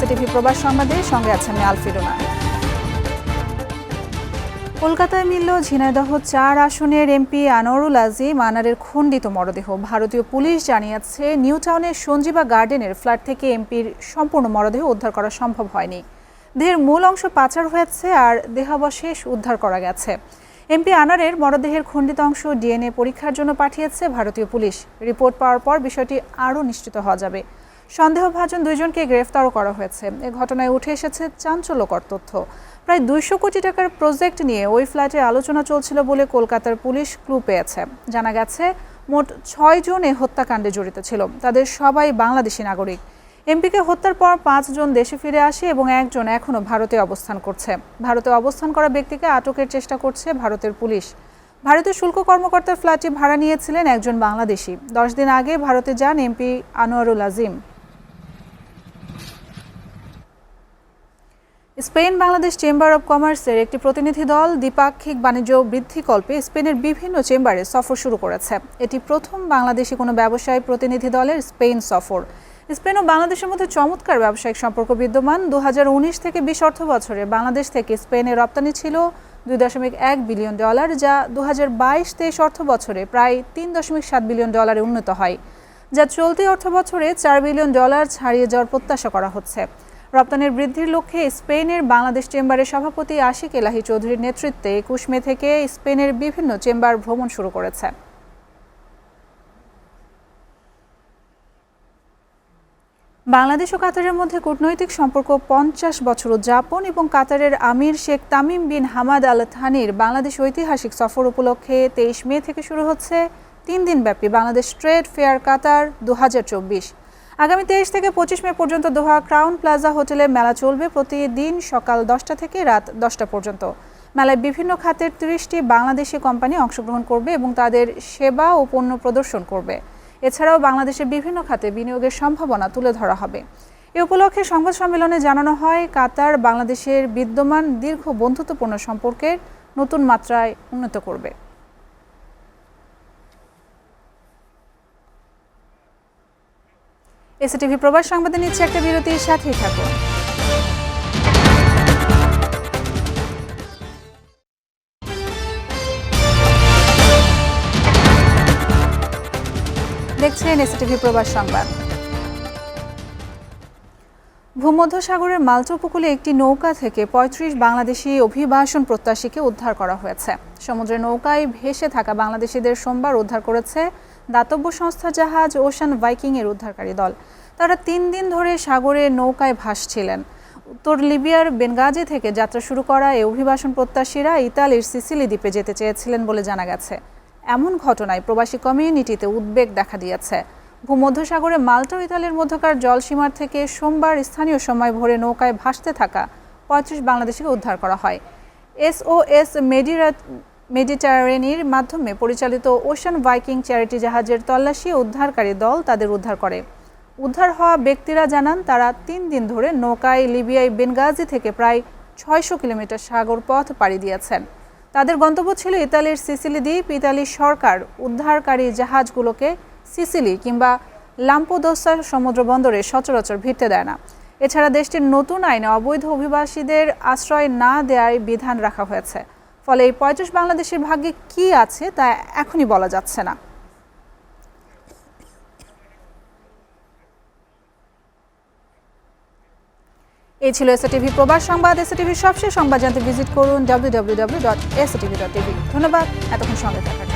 STV প্রবাস সংবাদে সঙ্গে আছেন আমি আলফিরুনা। কলকাতায় মিলল ঝিনাইদহ ৪ আসনের এমপি আনোয়ারুল আজিম আনারের খণ্ডিত মরদেহ। ভারতীয় পুলিশ জানিয়েছে, নিউ টাউনের সঞ্জীবা গার্ডেনের ফ্ল্যাট থেকে এমপির সম্পূর্ণ মরদেহ উদ্ধার করা সম্ভব হয়নি। দেহের মূল অংশ পাচার হয়েছে আর দেহাবশেষ উদ্ধার করা গেছে। এমপি আনারের মরদেহের খণ্ডিত অংশ ডিএনএ পরীক্ষার জন্য পাঠিয়েছে ভারতীয় পুলিশ। রিপোর্ট পাওয়ার পর বিষয়টি আরও নিশ্চিত হওয়া যাবে। সন্দেহভাজন ২ জনকে গ্রেফতারও করা হয়েছে। এ ঘটনায় উঠে এসেছে চাঞ্চল্যকর তথ্য। প্রায় ২০০ কোটি টাকার প্রজেক্ট নিয়ে ওই ফ্ল্যাটে আলোচনা চলছিল বলে কলকাতার পুলিশ ক্লু পেয়েছে। জানা গেছে, মোট ৬ জন এ হত্যাকাণ্ডে জড়িত ছিল। তাদের সবাই বাংলাদেশি নাগরিক। এমপিকে হত্যার পর ৫ জন দেশে ফিরে আসে এবং একজন এখনও ভারতে অবস্থান করছে। ভারতে অবস্থান করা ব্যক্তিকে আটকের চেষ্টা করছে ভারতের পুলিশ। ভারতীয় শুল্ক কর্মকর্তার ফ্ল্যাটটি ভাড়া নিয়েছিলেন একজন বাংলাদেশি। ১০ দিন আগে ভারতে যান MP Anwarul Azim. Spain Bangladesh chamber of কমার্সের একটি প্রতিনিধি দল দ্বিপাক্ষিক বাণিজ্য বৃদ্ধিকল্পে স্পেনের বিভিন্ন চেম্বারে সফর শুরু করেছে। এটি প্রথম বাংলাদেশি কোনো ব্যবসায়ী প্রতিনিধি দলের স্পেন সফর। স্পেন ও বাংলাদেশের মধ্যে চমৎকার ব্যবসায়িক সম্পর্ক বিদ্যমান। ২০১৯ থেকে ২০ অর্থ বছরে বাংলাদেশ থেকে স্পেনের রপ্তানি ছিল $2.1 বিলিয়ন, যা ২০২২-২৩ অর্থ বছরে প্রায় $3.7 বিলিয়ন উন্নীত হয়, যা চলতি অর্থ বছরে $4 বিলিয়ন ছাড়িয়ে যাওয়ার প্রত্যাশা করা হচ্ছে। রপ্তানির বৃদ্ধির লক্ষ্যে স্পেনের বাংলাদেশ চেম্বারের সভাপতি আশিক এলাহি চৌধুরীর নেতৃত্বে ২১ মে থেকে স্পেনের বিভিন্ন চেম্বার ভ্রমণ শুরু করেছে। বাংলাদেশ ও কাতারের মধ্যে কূটনৈতিক সম্পর্ক ৫০ বছর উদযাপন এবং কাতারের আমির Sheikh Tamim bin Hamad Al থানির বাংলাদেশ ঐতিহাসিক সফর উপলক্ষে ২৩ মে থেকে শুরু হচ্ছে ৩ দিনব্যাপী বাংলাদেশ ট্রেড ফেয়ার কাতার ২০২৪। আগামী ২৩ থেকে ২৫ মে পর্যন্ত দোহা ক্রাউন প্লাজা হোটেলে মেলা চলবে প্রতিদিন সকাল ১০টা থেকে রাত ১০টা পর্যন্ত। মেলায় বিভিন্ন খাতের ৩০টি বাংলাদেশি কোম্পানি অংশগ্রহণ করবে এবং তাদের সেবা ও পণ্য প্রদর্শন করবে। এছাড়াও বাংলাদেশের বিভিন্ন খাতে বিনিয়োগের সম্ভাবনা তুলে ধরা হবে। এ উপলক্ষে সংবাদ সম্মেলনে জানানো হয়, কাতার বাংলাদেশের বিদ্যমান দীর্ঘ বন্ধুত্বপূর্ণ সম্পর্কের নতুন মাত্রায় উন্নত করবে। এসটিভি প্রবাস সংবাদে নিচ্ছে একটা বিরতির সাথেই থাকুন। দেখছেন এসটিভি প্রবাস সংবাদ। ভূমধ্যসাগরের মালটা উপকূলে একটি নৌকা থেকে ৩৫ বাংলাদেশি অভিবাসন প্রত্যাশীকে উদ্ধার করা হয়েছে। সমুদ্রে নৌকায় ভেসে থাকা বাংলাদেশিদের সোমবার উদ্ধার করেছে দাতব্য সংস্থা জাহাজ ওশান ভাইকিং এর উদ্ধারকারী দল। তারা ৩ দিন ধরে সাগরে নৌকায় ভাসছিলেন। উত্তর লিবিয়ার বেনগাজি থেকে যাত্রা শুরু করা এই অভিবাসন প্রত্যাশীরা ইতালির সিসিলি দ্বীপে যেতে চেয়েছিলেন বলে জানা গেছে। এমন ঘটনায় প্রবাসী কমিউনিটিতে উদ্বেগ দেখা দিয়েছে। ভূমধ্যসাগরে মাল্টা ও ইতালির মধ্যকার জলসীমার থেকে সোমবার স্থানীয় সময় ভোরে নৌকায় ভাসতে থাকা ৩৫ বাংলাদেশিকে উদ্ধার করা হয়। SOS মেডিটারেনির মাধ্যমে পরিচালিত ওশান ভাইকিং চ্যারিটি জাহাজের তল্লাশি উদ্ধারকারী দল তাদের উদ্ধার করে। উদ্ধার হওয়া ব্যক্তিরা জানান, তারা ৩ দিন ধরে নৌকায় লিবিয়ায় বেনগাজি থেকে প্রায় ৬০০ কিলোমিটার সাগর পথ পাড়ি দিয়েছেন। তাদের গন্তব্য ছিল ইতালির সিসিলি দ্বীপ। ইতালির সরকার উদ্ধারকারী জাহাজগুলোকে সিসিলি কিংবা লাম্পোদোসা সমুদ্র বন্দরে সচরাচর ভিড়তে দেয় না। এছাড়া দেশটির নতুন আইনে অবৈধ অভিবাসীদের আশ্রয় না দেওয়ার বিধান রাখা হয়েছে। ফলে এই ৩৫ বাংলাদেশের ভাগ্যে কি আছে তা এখনই বলা যাচ্ছে না। এই ছিল এসটিভি প্রবাস সংবাদ। এসটিভির সবশেষ সংবাদ জানতে ভিজিট করুন www.stv.tv। ধন্যবাদ এতক্ষণ সঙ্গে থাকার জন্য।